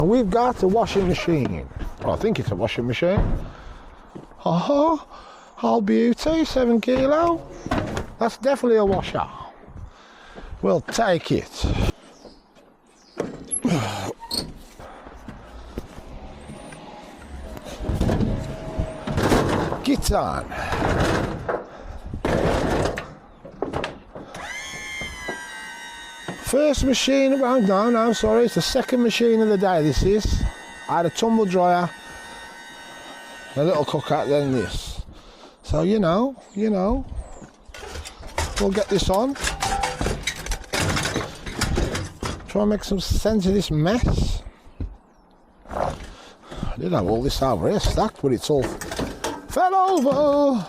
We've got a washing machine. Well, I think it's a washing machine. Oh, all beauty, 7 kilo. That's definitely a washer. We'll take it. Get on. First machine, well, no, I'm sorry, it's the second machine of the day, this is. I had a tumble dryer, a little cooker, then this. So, you know, we'll get this on. Try and make some sense of this mess. I did have all this over here stacked, but it's all fell over.